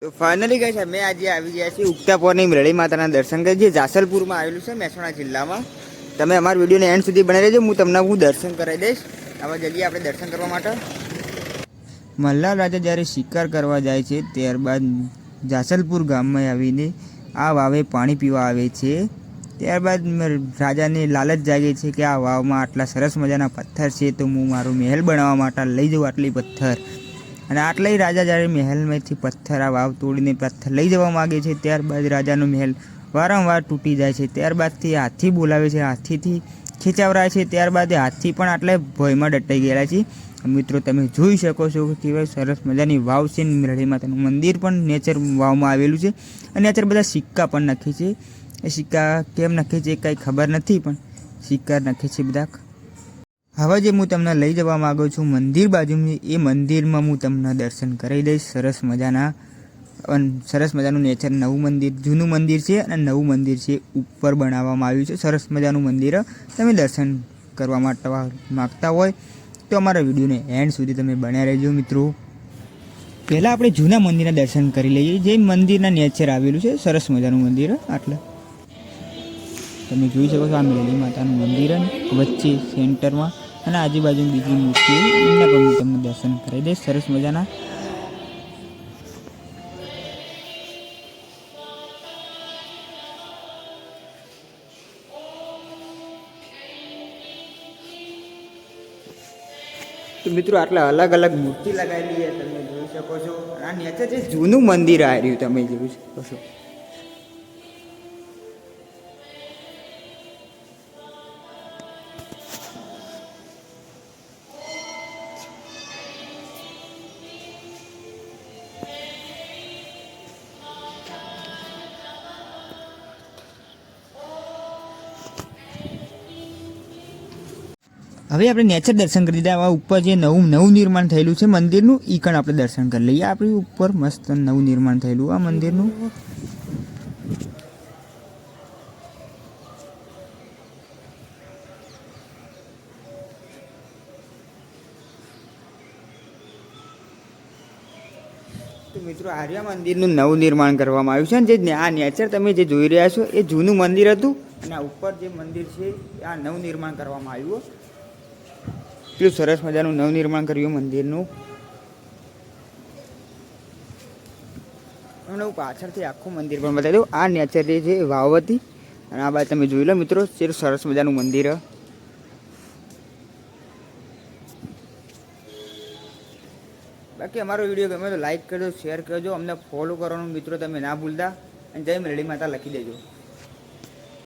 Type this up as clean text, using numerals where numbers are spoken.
તો finally guys અમે આજે આવી ગયા છીએ ઉગતા પૌર્ણિમ મેરળી માતાના દર્શન કરી જે જાસલપુરમાં આવેલું છે મહેસાણા જિલ્લામાં. તમે અમારા વિડીયોને એન્ડ સુધી બનાવી રહેજો, હું દર્શન કરાવી દઈશ. હવે જલ્દી આપણે દર્શન કરવા માટે. મલ્હાર રાજા જ્યારે શિકાર કરવા જાય છે ત્યારબાદ જાસલપુર ગામમાં આવીને આ વાવે પાણી પીવા આવે છે. ત્યારબાદ રાજાને લાલચ જાગે છે કે આ વાવમાં આટલા સરસ મજાના પથ્થર છે તો હું મારો મહેલ બનાવવા માટે લઈ જાઉં આટલી પથ્થર. અને આટલે રાજા જ્યારે મહેલમાંથી પથ્થર આ વાવ તોડીને પથ્થર લઈ જવા માગે છે ત્યારબાદ રાજાનો મહેલ વારંવાર તૂટી જાય છે. ત્યારબાદથી હાથી બોલાવે છે, હાથીથી ખેંચાવરાય છે. ત્યારબાદ હાથી પણ આટલે ભયમાં દટાઈ ગયેલા છે. મિત્રો તમે જોઈ શકો છો કે કેવી સરસ મજાની વાવ છે. મેરળી માતાનું મંદિર પણ નેચર વાવમાં આવેલું છે અને નેચર બધા સિક્કા પણ નાખે છે. એ સિક્કા કેમ નાખે છે કંઈ ખબર નથી, પણ સિક્કા નાખે છે બધા. હવે જે હું તમને લઈ જવા માગું છું મંદિર બાજુમાં, એ મંદિરમાં હું તમને દર્શન કરાવી દઈશ. સરસ મજાનું નેચર, નવું મંદિર, જૂનું મંદિર છે અને નવું મંદિર છે ઉપર બનાવવામાં આવ્યું છે. સરસ મજાનું મંદિર. તમે દર્શન કરવા માટે માગતા હોય તો અમારા વિડીયોને એન્ડ સુધી તમે બન્યા રહેજો મિત્રો. પહેલાં આપણે જૂના મંદિરના દર્શન કરી લઈએ, જે મંદિરના નેચર આવેલું છે. સરસ મજાનું મંદિર. આટલે તમે જોઈ શકો છો આ મેરળી માતાનું મંદિર વચ્ચે સેન્ટરમાં, અને આજુબાજુ બીજી મૂર્તિ એમના પણ હું તમને દર્શન કરાવી દઈશ સરસ મજાના. તો મિત્રો આટલા અલગ અલગ મૂર્તિ લગાવેલી છે તમે જોઈ શકો છો. આ નેચર જે જૂનું મંદિર આવ્યું તમે જોઈ શકો છો. હવે આપણે નેચર દર્શન કરી દીધા. આવા ઉપર જે નવું નિર્માણ થયેલું છે મંદિરનું, એ પણ આપણે દર્શન કરી લઈએ. આપણે ઉપર મસ્ત નવું નિર્માણ થયેલું આ મંદિરનું. તો મિત્રો આર્યા મંદિરનું નવું નિર્માણ કરવામાં આવ્યું છે. જે આ નેચર તમે જે જોઈ રહ્યા છો એ જૂનું મંદિર હતું, અને આ ઉપર જે મંદિર છે આ નવું નિર્માણ કરવામાં આવ્યું. એટલું સરસ મજાનું નવનિર્માણ કર્યું મંદિરનું. હમણાં હું પાછળથી આખું મંદિર પણ બતાવી દઉં. આ નેચર જે છે વાવ હતી, અને આ બાજુ તમે જોઈ લો મિત્રો, કેટલું સરસ મજાનું મંદિર. બાકી અમારો વિડીયો ગમે તો લાઈક કરજો, શેર કરજો, અમને ફોલો કરવાનું મિત્રો તમે ના ભૂલતા, અને જય મેરળી માતા લખી દેજો.